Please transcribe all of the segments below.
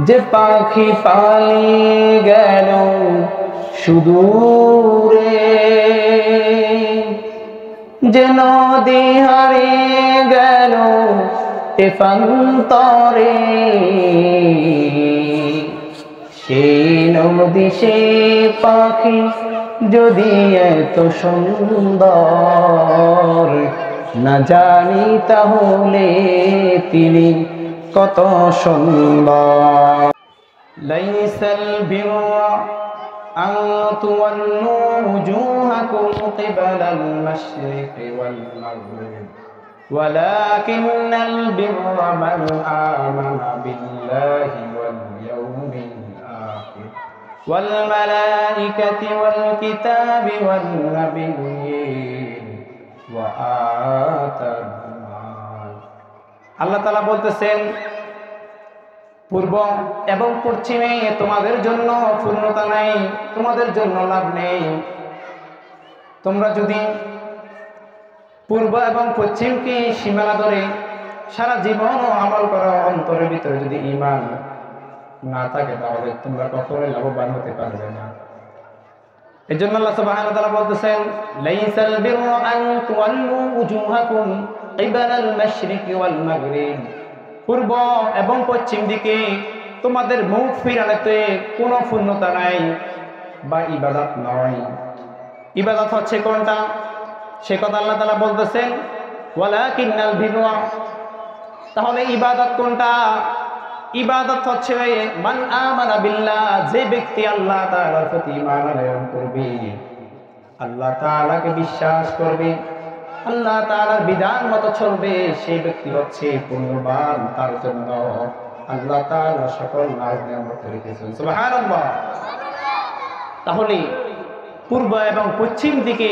যে পাখি পালিয়ে গেল সুদূরে, যে নদী হারিয়ে গেল তেপান্তরে, সেই নদী সে পাখি যদি এত সুন্দর না জানি তাহলে তিনি কত সুন্দর। লাইসাল বিররা আন তুওয়াল্লু ওয়ুজুহাকুম কিবালাল মাশরিকি ওয়াল মাগরিব ওয়ালাকিন্নাল বিররা মান আমানা বিল্লাহি ওয়াল ইয়াউমিল আখির ওয়াল মালাইকাতি ওয়াল কিতাবি ওয়ান নাবিয়্যিন ওয়া আতাল মাল। আল্লাহ তাআলা বলতেছেন, পূর্ব এবং পশ্চিমে তোমাদের জন্য পূর্ণতা নাই, তোমাদের জন্য লাভ নেই। তোমরা যদি পূর্ব এবং পশ্চিমকে সীমানা ধরে সারা জীবন আমল করো, অন্তরের ভিতরে যদি ঈমান না থাকে তাহলে তোমরা কখনোই লাভবান হতে পারবে না। এজন্য আল্লাহ সুবহানাহু ওয়া তাআলা বলতেছেন, লাইসাল বিররা আন তুওয়াল্লু ওয়ুজুহাকুম কিবালাল মাশরিকি ওয়াল মাগরিব, পূর্ব এবং পশ্চিম দিকে তোমাদের মুখ ফিরানোতে কোনো পূর্ণতা নাই বা ইবাদত নয়। ইবাদত হচ্ছে কোনটা, সে কথা আল্লাহ তাআলা বলতেছেন, ওয়ালাকিন্নাল বিররা, তাহলে ইবাদত কোনটা? ইবাদত হচ্ছে মান আমানা বিল্লাহ, যে ব্যক্তি আল্লাহ তাআলার প্রতি ঈমান আনয়ন করবে, আল্লাহ তাআলাকে বিশ্বাস করবে, আল্লাহ তাআলার বিধান মতো চলবে, সেই ব্যক্তি হচ্ছে পূর্ণবান। তার জন্য আল্লাহ তাআলা সকল নিয়ামত রেখেছেন। সুবহানাল্লাহ। তাহলে পূর্ব এবং পশ্চিম দিকে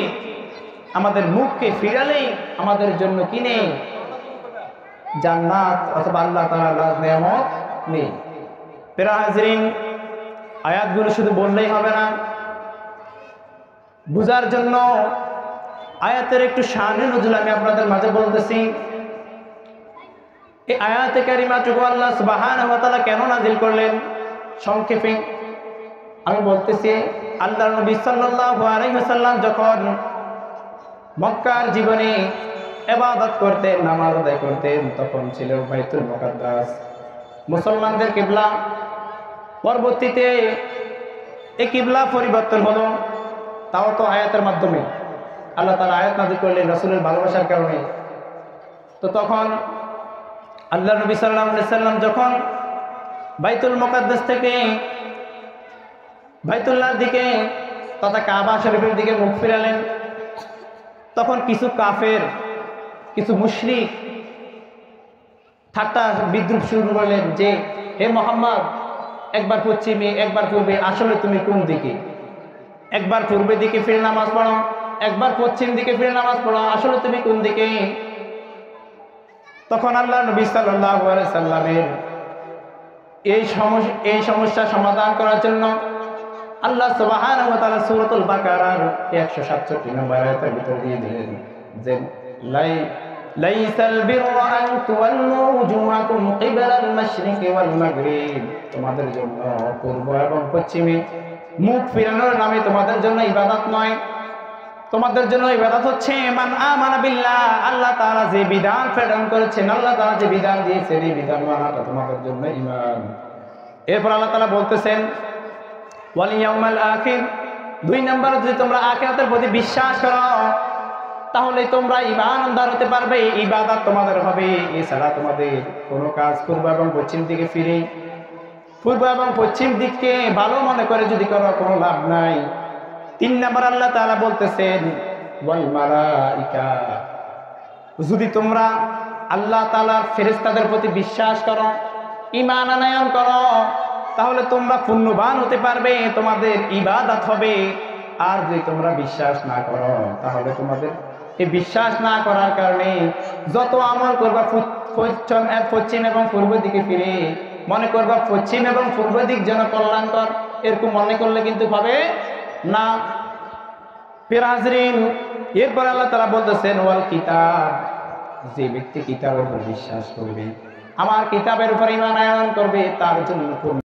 আমাদের মুখকে ফিরালেই আমাদের জন্য কি নেই? জান্নাত অথবা আল্লাহ তাআলার নিয়ামত নেই। প্রিয় হাজরিন, আয়াতগুলো শুধু বললেই হবে না, বুঝার জন্য আয়াতের একটু শানে নজুল আমি আপনাদের মাঝে বলতেছি। এই আয়াতে কারিমাটুকু আল্লাহ সুবহানাহু ওয়া তাআলা কেন নাযিল করলেন সংক্ষেপে আমি বলতেছি। আল্লাহর নবী সাল্লাল্লাহু আলাইহি ওয়াসাল্লাম যখন মক্কার জীবনে ইবাদত করতেন, নামাজ আদায় করতেন, তখন ছিল বাইতুল মুকাদ্দাস মুসলমানদের কিবলা। পরবর্তীতে এই কিবলা পরিবর্তন হলো, তাও তো আয়াতের মাধ্যমে। আল্লাহ তাআলা আয়াত নাযিল করলেন রাসূলের ভালোবাসার কারণে। তো তখন আল্লাহ নবী সাল্লাল্লাহু আলাইহি ওয়াসাল্লাম যখন বাইতুল মুকাদ্দাস থেকে বাইতুল্লাহর দিকে তথা কাবা শরীফের দিকে মুখ ফিরালেন, তখন কিছু কাফের, কিছু মুশরিক ঠাট্টা বিদ্রুপ শুরু করলেন যে, হে মুহাম্মদ, একবার পশ্চিমে একবার পূর্বে, আসলে তুমি কোন দিকে? একবার পূর্বের দিকে ফিরে নামাজ পড়ো, একবার পশ্চিম দিকে ফিরে নামাজ পড়ো, আসলে তুমি কোন দিকে? তখন আল্লাহ নবী সাল্লাল্লাহু আলাইহি সাল্লামের এই সমস্যা সমাধান করার জন্য আল্লাহ সুবহানাহু ওয়া তাআলা সূরাতুল বাকারার 167 নম্বর আয়াতের ভিতর দিয়ে দিলেন যে লাইসাল বিররা আন তুওয়াল্লু ওয়ুজুহাকুম কিবালাল মাশরিকি ওয়াল মাগরিব, তোমাদের জন্য পূর্ব এবং পশ্চিমে মুখ ফিরানোর নামে তোমাদের জন্য ইবাদত নয়। তোমাদের জন্য ইবাদত হচ্ছে মান আমানা বিল্লাহ, আল্লাহ তাআলা যে বিধান প্রেরণ করেছেন, আল্লাহ তাআলা যে বিধান দিয়েছেন, এই বিধান মানাটা তোমাদের জন্য ঈমান। এরপর আল্লাহ তাআলা বলতেছেন ওয়াল ইয়াউমাল আখির, 2 নম্বর, যদি তোমরা আখিরাতের প্রতি বিশ্বাস করো তাহলে তোমরা ঈমানদার হতে পারবে, ইবাদত তোমাদের হবে। এছাড়া তোমাদের কোনো কাজ পূর্ব এবং পশ্চিম দিকে ফিরে, পূর্ব এবং পশ্চিম দিককে ভালো মনে করে যদি করো, কোনো লাভ নাই। 3 নম্বর আল্লাহ তাআলা বলতেছেন ওয়াল মালাইকা, যদি তোমরা আল্লাহ তাআলার ফেরেশতাদের প্রতি বিশ্বাস করো, ঈমান আনয়ন করো, তাহলে তোমরা পুণ্যবান হতে পারবে, তোমাদের ইবাদত হবে। আর যদি তোমরা বিশ্বাস না করো তাহলে তোমাদের এই বিশ্বাস না করার কারণে যত আমল করবা পশ্চিম এবং পূর্ব দিকে ফিরে মনে করবা পশ্চিম এবং পূর্ব দিক যেন কল্যাণকর, এরকম মনে করলে কিন্তু হবে না। প্রিয় হাজরিন, এরপর আল্লাহ তাআলা বলতেছেন ওয়াল কিতাব, যে ব্যক্তি কিতাবের উপর বিশ্বাস করবে, আমার কিতাবের উপর ঈমান আনয়ন করবে, তার জন্য